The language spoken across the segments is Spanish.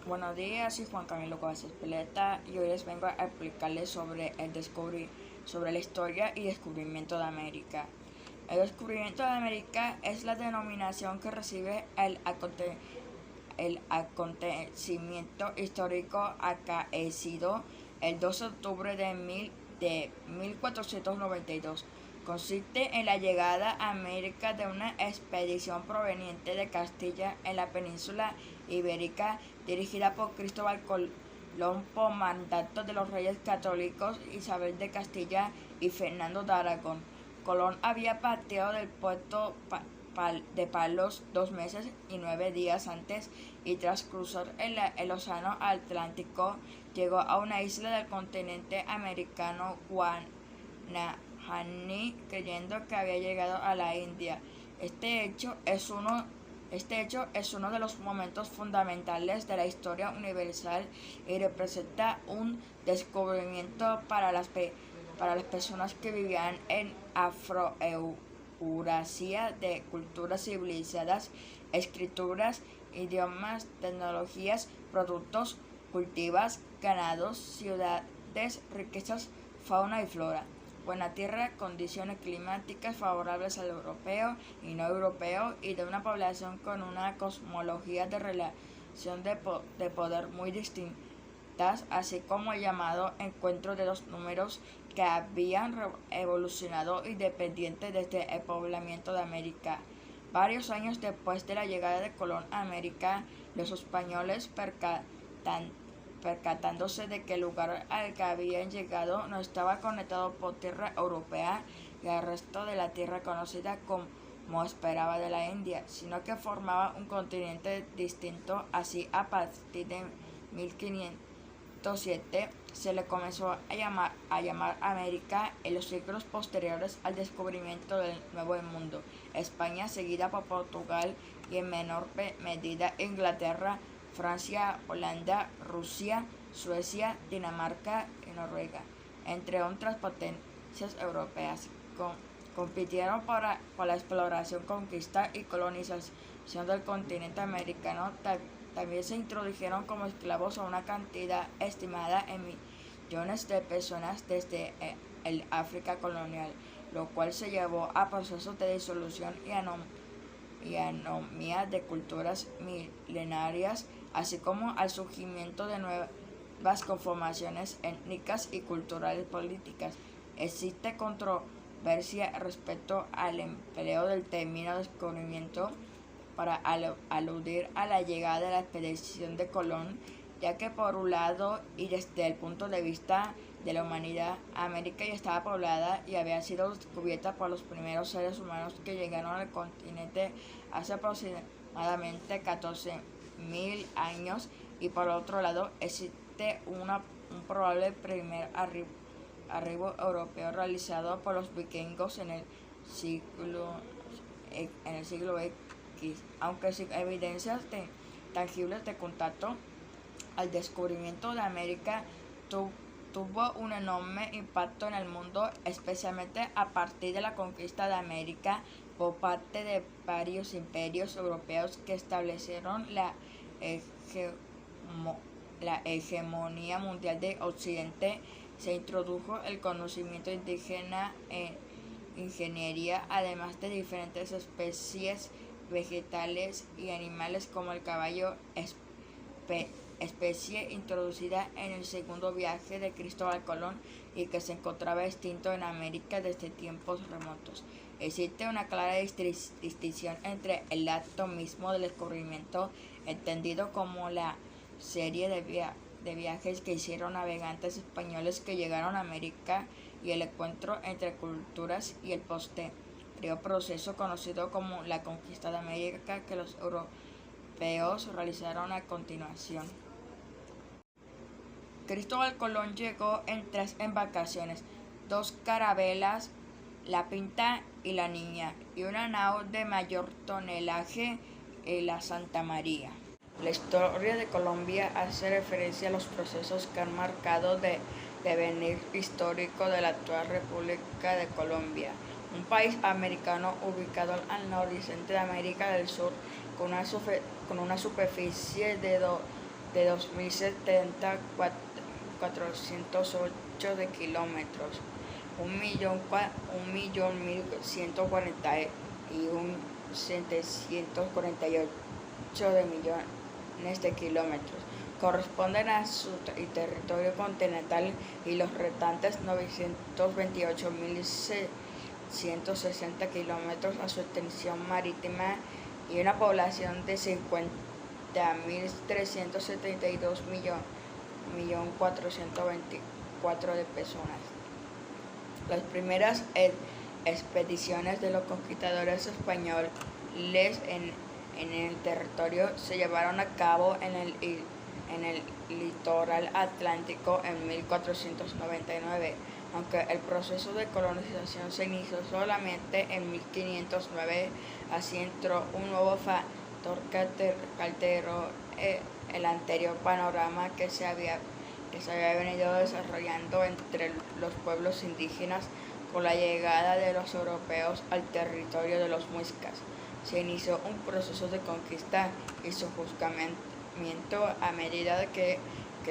Buenos días, soy Juan Camilo Cabezas Peleta y hoy les vengo a explicarles sobre la historia y descubrimiento de América. El descubrimiento de América es la denominación que recibe el acontecimiento histórico acaecido el 2 de octubre de 1492. Consiste en la llegada a América de una expedición proveniente de Castilla en la península ibérica dirigida por Cristóbal Colón por mandato de los reyes católicos Isabel de Castilla y Fernando de Aragón. Colón había partido del puerto de Palos 2 meses y 9 días antes y tras cruzar el océano Atlántico llegó a una isla del continente americano, Guanahani, creyendo que había llegado a la India. Este hecho es uno de los momentos fundamentales de la historia universal y representa un descubrimiento para las personas que vivían en Afroeurasia de culturas civilizadas, escrituras, idiomas, tecnologías, productos, cultivos, ganados, ciudades, riquezas, fauna y flora. Buena tierra, condiciones climáticas favorables al europeo y no europeo y de una población con una cosmología de relación de poder muy distintas, así como el llamado encuentro de los números que habían evolucionado independiente desde el poblamiento de América. Varios años después de la llegada de Colón a América, los españoles percatándose de que el lugar al que habían llegado no estaba conectado por tierra europea y al resto de la tierra conocida como esperaba de la India, sino que formaba un continente distinto. Así, a partir de 1507 se le comenzó a llamar América en los siglos posteriores al descubrimiento del Nuevo Mundo. España, seguida por Portugal y en menor medida Inglaterra, Francia, Holanda, Rusia, Suecia, Dinamarca y Noruega, entre otras potencias europeas, compitieron por la exploración, conquista y colonización del continente americano. También se introdujeron como esclavos a una cantidad estimada en millones de personas desde el África colonial, lo cual se llevó a procesos de disolución y anomía de culturas milenarias, así como al surgimiento de nuevas conformaciones étnicas y culturales políticas. Existe controversia respecto al empleo del término descubrimiento para aludir a la llegada de la expedición de Colón, ya que por un lado y desde el punto de vista de la humanidad, América ya estaba poblada y había sido descubierta por los primeros seres humanos que llegaron al continente hace aproximadamente 14.000 años, y por otro lado existe un probable primer arribo europeo realizado por los vikingos en el siglo X, aunque sin evidencias tangibles de contacto. El descubrimiento de América tuvo un enorme impacto en el mundo, especialmente a partir de la conquista de América por parte de varios imperios europeos que establecieron la hegemonía mundial de Occidente. Se introdujo el conocimiento indígena en ingeniería, además de diferentes especies vegetales y animales como el caballo, especie introducida en el segundo viaje de Cristóbal Colón y que se encontraba extinto en América desde tiempos remotos. Existe una clara distinción entre el acto mismo del descubrimiento, entendido como la serie de viajes que hicieron navegantes españoles que llegaron a América, y el encuentro entre culturas y el posterior proceso conocido como la conquista de América, que los europeos realizaron a continuación. Cristóbal Colón llegó en 3 embarcaciones, 2 carabelas, la Pinta y la Niña, y una nao de mayor tonelaje, la Santa María. La historia de Colombia hace referencia a los procesos que han marcado el devenir histórico de la actual República de Colombia, un país americano ubicado al noroccidente de América del Sur, con una superficie de de 2.070.408 de kilómetros, 1.101.748 de millones de kilómetros corresponden a su territorio continental y los restantes 928.160 kilómetros a su extensión marítima y una población de 50.372.424 de personas. Las primeras expediciones de los conquistadores españoles en el territorio se llevaron a cabo en el litoral atlántico en 1499, aunque el proceso de colonización se inició solamente en 1509, así entró un nuevo factor que alteró el anterior panorama que se había venido desarrollando entre los pueblos indígenas con la llegada de los europeos al territorio de los muiscas. Se inició un proceso de conquista y sojuzgamiento a medida que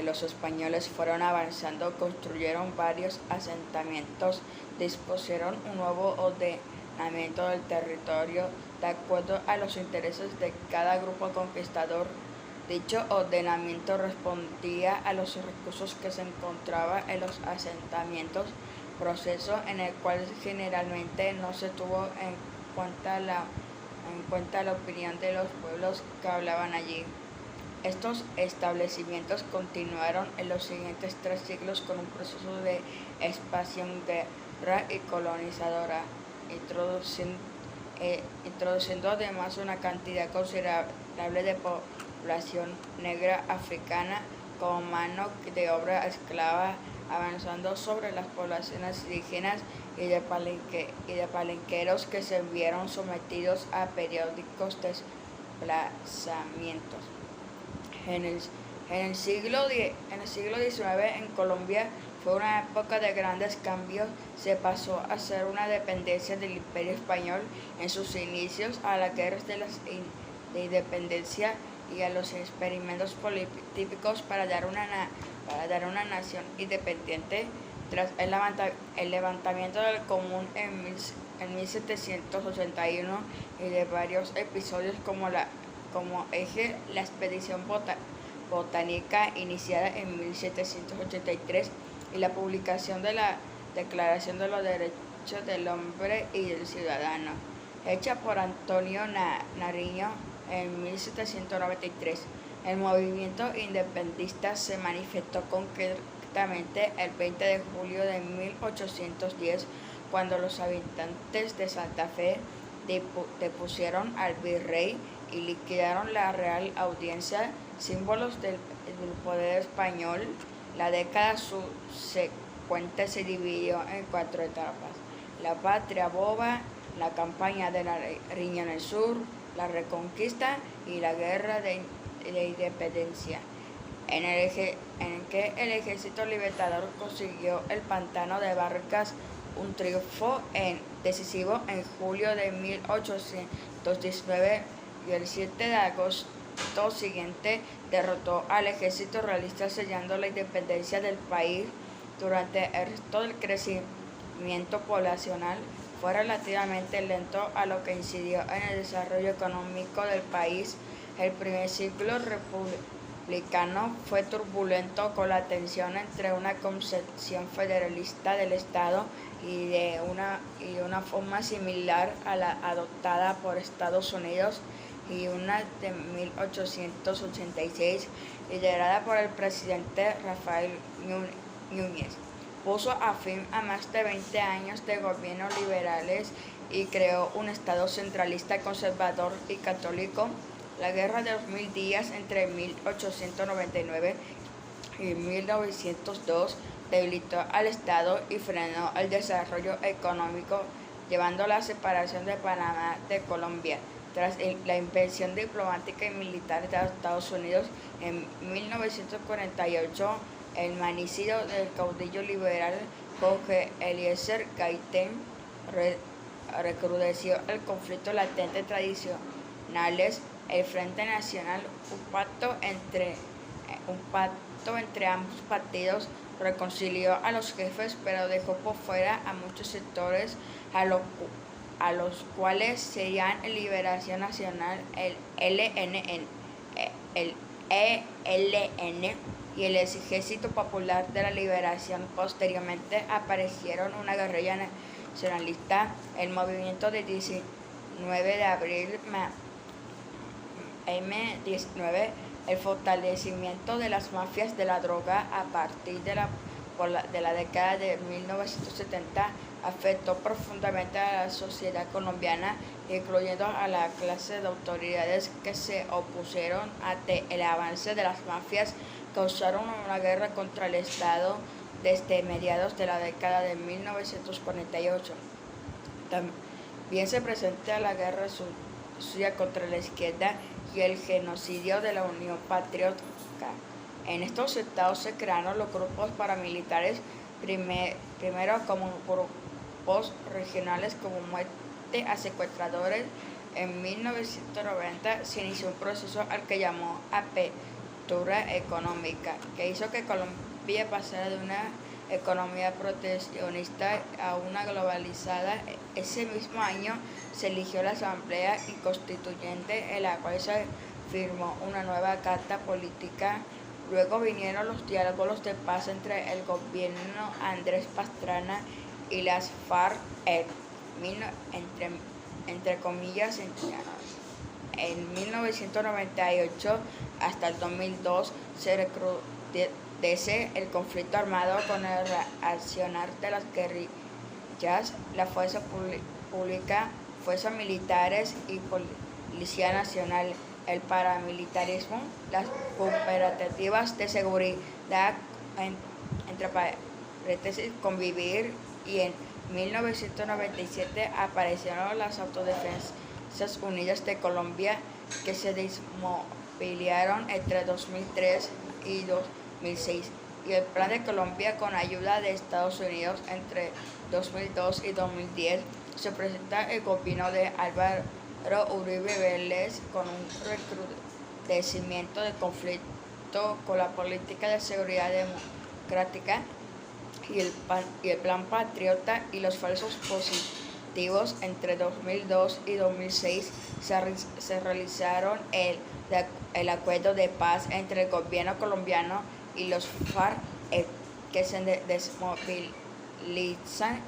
los españoles fueron avanzando. Construyeron varios asentamientos, dispusieron un nuevo ordenamiento del territorio de acuerdo a los intereses de cada grupo conquistador. Dicho ordenamiento respondía a los recursos que se encontraban en los asentamientos, proceso en el cual generalmente no se tuvo en cuenta la opinión de los pueblos que hablaban allí. Estos establecimientos continuaron en los siguientes 3 siglos con un proceso de expansión, guerra y colonizadora, introduciendo además una cantidad considerable de población negra africana como mano de obra esclava, avanzando sobre las poblaciones indígenas y de palenqueros que se vieron sometidos a periódicos desplazamientos. En el siglo XIX en Colombia fue una época de grandes cambios. Se pasó a ser una dependencia del Imperio Español en sus inicios, a las guerras de independencia y a los experimentos políticos para dar una nación independiente. Tras el levantamiento del Común en 1781 y de varios episodios como eje la expedición botánica iniciada en 1783 y la publicación de la Declaración de los Derechos del Hombre y del Ciudadano, hecha por Antonio Nariño en 1793. El movimiento independentista se manifestó concretamente el 20 de julio de 1810, cuando los habitantes de Santa Fe depusieron al virrey y liquidaron la Real Audiencia, símbolos del poder español. La década subsecuente se dividió en 4 etapas: la Patria Boba, la campaña de Nariño en el sur, la Reconquista y la Guerra de Independencia, en que el ejército libertador consiguió el Pantano de Vargas un triunfo decisivo en julio de 1819 y el 7 de agosto siguiente derrotó al ejército realista, sellando la independencia del país. Durante el resto del crecimiento poblacional fue relativamente lento, a lo que incidió en el desarrollo económico del país. El primer siglo republicano fue turbulento, con la tensión entre una concepción federalista del Estado y de una forma similar a la adoptada por Estados Unidos, y una de 1886, liderada por el presidente Rafael Núñez, puso a fin a más de 20 años de gobiernos liberales y creó un Estado centralista, conservador y católico. La Guerra de los 1000 días entre 1899 y 1902 debilitó al Estado y frenó el desarrollo económico, llevando a la separación de Panamá de Colombia. Tras la invención diplomática y militar de Estados Unidos en 1948, el manicidio del caudillo liberal Jorge Eliezer Gaitán recrudeció el conflicto latente tradicionales. El Frente Nacional, un pacto entre un pacto entre ambos partidos reconcilió a los jefes, pero dejó por fuera a muchos sectores a los cuales serían el Liberación Nacional, el ELN y el Ejército Popular de la Liberación. Posteriormente aparecieron una guerrilla nacionalista, el movimiento del 19 de abril, M19, el fortalecimiento de las mafias de la droga a partir de la década de 1970 afectó profundamente a la sociedad colombiana, incluyendo a la clase de autoridades que se opusieron ante el avance de las mafias. Causaron una guerra contra el Estado desde mediados de la década de 1948. También se presenta la guerra sucia contra la izquierda y el genocidio de la Unión Patriótica. En estos estados se crearon los grupos paramilitares, primero como grupos regionales como Muerte a Secuestradores. En 1990 se inició un proceso al que llamó apertura económica, que hizo que Colombia pasara de una economía proteccionista a una globalizada. Ese mismo año se eligió la Asamblea Constituyente, en la cual se firmó una nueva carta política. Luego vinieron los diálogos de paz entre el gobierno Andrés Pastrana y las FARC, entre comillas, en 1998 hasta el 2002 se recrudece el conflicto armado con el accionar de las guerrillas, la fuerza pública, fuerzas militares y Policía Nacional, el paramilitarismo, las cooperativas de seguridad, entre paréntesis, convivir, y en 1997 aparecieron las Autodefensas Unidas de Colombia, que se desmovilizaron entre 2003 y 2006, y el Plan de Colombia con ayuda de Estados Unidos entre 2002 y 2010. Se presenta el gobierno de Álvaro Uribe Vélez con un recrudecimiento del conflicto con la política de seguridad democrática y el plan patriota y los falsos positivos. Entre 2002 y 2006 se realizaron el acuerdo de paz entre el gobierno colombiano y los FARC, que se desmovilizan,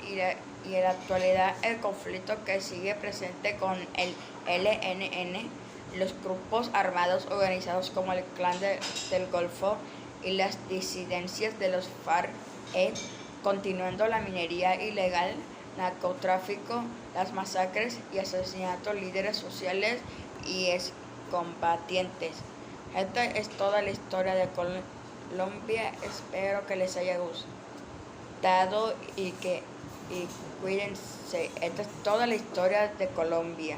y en la actualidad el conflicto que sigue presente con el ELN, los grupos armados organizados como el Clan del Golfo y las disidencias de los FARC, continuando la minería ilegal, narcotráfico, las masacres y asesinatos de líderes sociales y excombatientes. Esta es toda la historia de Colombia. Espero que les haya gustado y cuídense. Esta es toda la historia de Colombia.